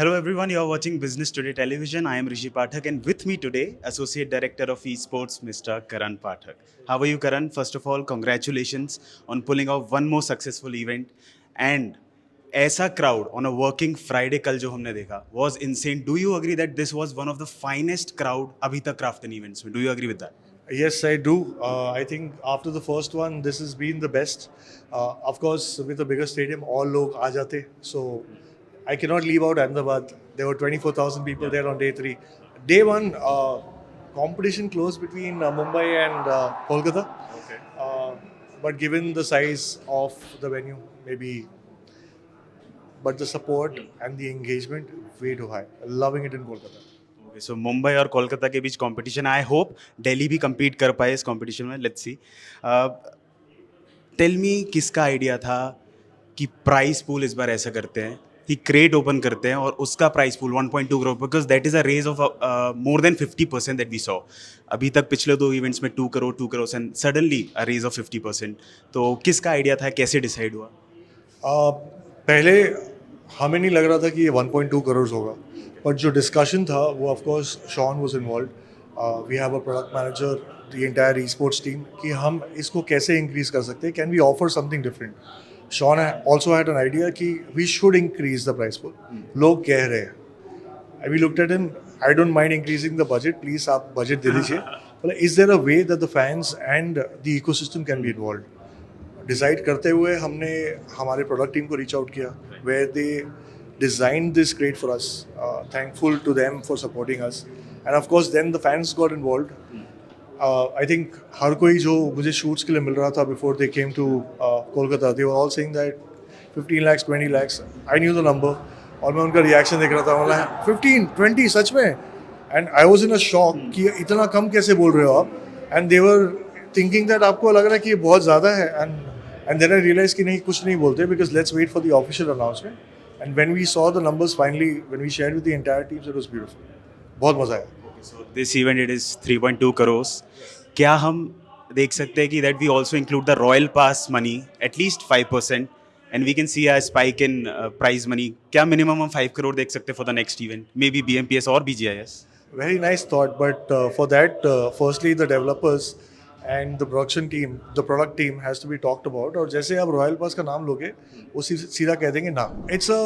Hello everyone, you are watching Business Today Television. I am Rishi Pathak and with me today, Associate Director of Esports, Mr. Karan Pathak. How are you, Karan? First of all, congratulations on pulling off one more successful event. And ऐसा crowd on a working Friday कल जो हमने देखा was insane. Do you agree that this was one of the finest crowd अभी तक Crafton events में? Do you agree with that? Yes, I do. I think after the first one, this has been the best. Of course, with a bigger stadium, all log aa jate. So I cannot leave out Ahmedabad. There were 24,000 people there on day three. Day one, competition close between Mumbai and Kolkata. Okay. Uh, but given the size of the venue, maybe, but the support and the engagement, way too high. Loving it in Kolkata. Okay so Mumbai और कोलकाता के बीच competition I hope Delhi भी compete कर पाए इस competition में let's see tell me किसका idea था कि प्राइस पूल इस बार ऐसा करते हैं कि क्रेट ओपन करते हैं और उसका price pool 1.2 crore because that is a raise of more than 50% that we saw अभी तक पिछले दो इवेंट्स में 2 crore and suddenly a raise of 50%. तो किसका आइडिया था कैसे डिसाइड हुआ? पहले हमें नहीं लग रहा था कि ये 1.2 करोड़ होगा, बट जो डिस्कशन था वो of course Shaun was involve. We have a product manager, the entire e sports team, कि हम इसको कैसे इंक्रीज कर सकते हैं, can we offer something different. Shaun also had an idea कि we should increase the price pool. लोग कह रहे हैं, we looked at him, I don't mind increasing the budget, please आप बजट दे दीजिए. बोले is there a way that the fans and the ecosystem can be involve. Decide करते हुए हमने हमारे प्रोडक्ट टीम को रीच आउट किया, where they design this crate for us. Thankful to them for supporting us, and of course then the fans got involve. I think हर कोई जो मुझे शूट्स के लिए मिल रहा था before they came to Kolkata, they were all saying that 15 lakhs 20 lakhs. I knew the number और मैं उनका रिएक्शन देख रहा था, बोला 15 20 सच में. And I was in a shock कि इतना कम कैसे बोल रहे हो आप. And they were thinking that आपको लग रहा है कि ये बहुत ज़्यादा है. एंड देन आई रियलाइज कि नहीं, कुछ नहीं बोलते, because let's wait for the official announcement. And when we saw the numbers finally, when we shared with the entire team, it was beautiful. बहुत मज़ा आया. So this event it is 3.2 crore. क्या हम देख सकते हैं कि that we also include the royal pass money at least 5% and we can see a spike in prize money? क्या मिनिमम हम 5 करोड़ देख सकते हैं for the next event, may be BMPS और BGIS? Very nice thought, but for that, firstly, the developers and the production team, the product team has to be talked about. और जैसे आप royal pass का नाम लोगे, उसी सीधा कह देंगे ना. It's a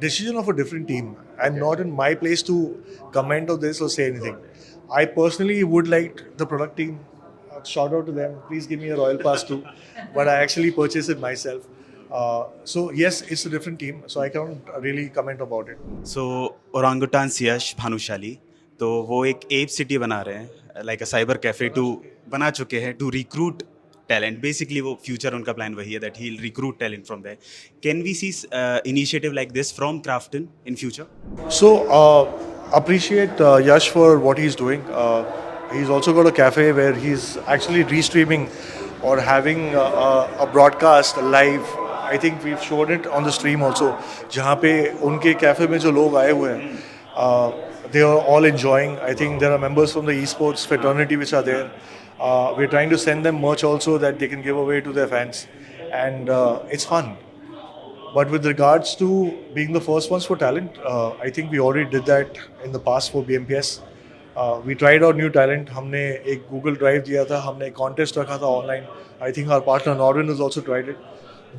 decision of a different team. I'm not in my place to comment on this or say anything. I personally would like the product team, shout out to them, please give me a royal pass too. But I actually purchased it myself. So yes, it's a different team, so I can't really comment about it. So Orangutan सियाश भानुशाली तो वो एक ape city बना रहे हैं, like a cyber cafe two बना चुके हैं टू रिक्रूट टैलेंट. बेसिकली वो फ्यूचर उनका प्लान वही है that he will recruit talent from there. Can we see initiative like this from Krafton in future? So, appreciate Yash for what he's doing. He's also got a cafe where he's actually restreaming or having a broadcast live. I think we've shown it on the stream also. जहाँ पे उनके cafe में जो लोग आए हुए हैं, they are all enjoying. I think there are members from the esports fraternity which are there. We're trying to send them merch also that they can give away to their fans, and it's fun. But with regards to being the first ones for talent, I think we already did that in the past for BMPS. We tried out new talent. हमने एक Google Drive दिया था, हमने एक contest रखा था online. I think our partner Norwin has also tried it.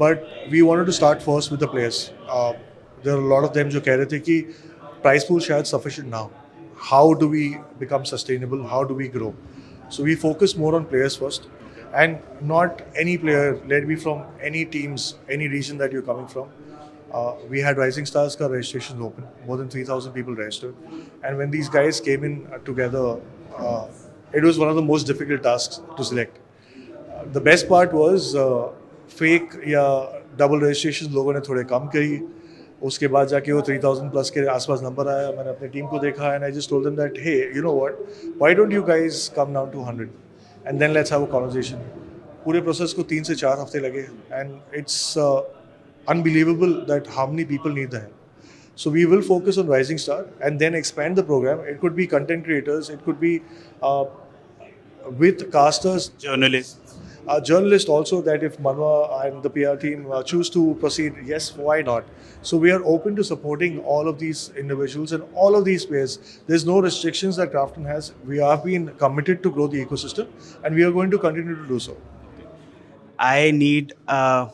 But we wanted to start first with the players. There are a lot of them जो कह रहे थे कि price pool शायद sufficient now. How do we become sustainable? How do we grow? So we focus more on players first. And not any player, let be from any teams, any region that you're coming from. We had Rising Stars ka registration open, more than 3,000 people registered. And when these guys came in together, it was one of the most difficult tasks to select. The best part was fake या double registration लोगों ने थोड़े कम करी. उसके बाद जाके वो 3,000 plus के आसपास नंबर आया. मैंने अपनी टीम को देखा and I just told them that, hey, you know what, why don't you guys come down to 100? And then let's have a conversation. पूरे प्रोसेस को 3 से 4 हफ्ते लगे, and it's unbelievable that how many people need the help. So we will focus on Rising Star and then expand the program. It could be content creators, it could be with casters, journalist. journalists also that if Manwa and the PR team choose to proceed, yes, why not? So we are open to supporting all of these individuals and all of these players. There's no restrictions that Crafton has. We have been committed to grow the ecosystem, and we are going to continue to do so. I need a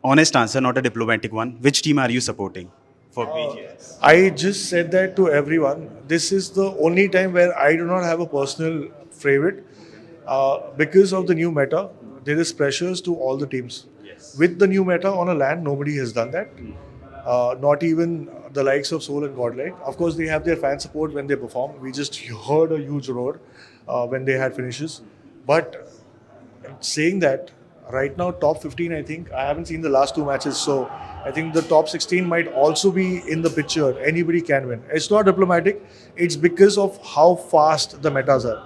honest answer, not a diplomatic one. Which team are you supporting for BGS? I just said that to everyone. This is the only time where I do not have a personal favorite. Because of the new meta, there is pressures to all the teams. Yes. With the new meta on a land, nobody has done that. Not even the likes of Soul and Godlike. Of course, they have their fan support when they perform. We just heard a huge roar when they had finishes. But saying that, right now, top 15, I think, I haven't seen the last two matches, so I think the top 16 might also be in the picture. Anybody can win. It's not diplomatic, it's because of how fast the metas are.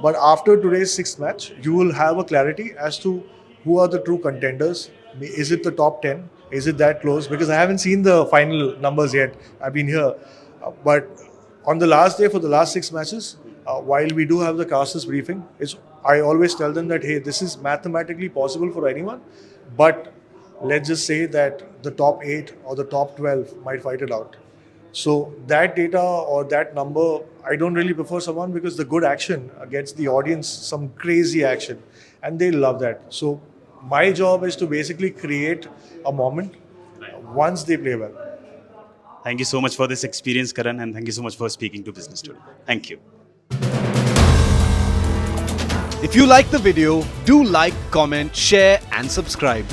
But after today's sixth match, you will have a clarity as to who are the true contenders. Is it the top 10? Is it that close? Because I haven't seen the final numbers yet. I've been here. But on the last day for the last six matches, while we do have the casters briefing, I always tell them that, hey, this is mathematically possible for anyone, but let's just say that the top 8 or the top 12 might fight it out. So that data or that number, I don't really prefer someone because the good action gets the audience some crazy action and they love that. So my job is to basically create a moment once they play well. Thank you so much for this experience, Karan, and thank you so much for speaking to Business Today. Thank you. If you like the video, do like, comment, share and subscribe.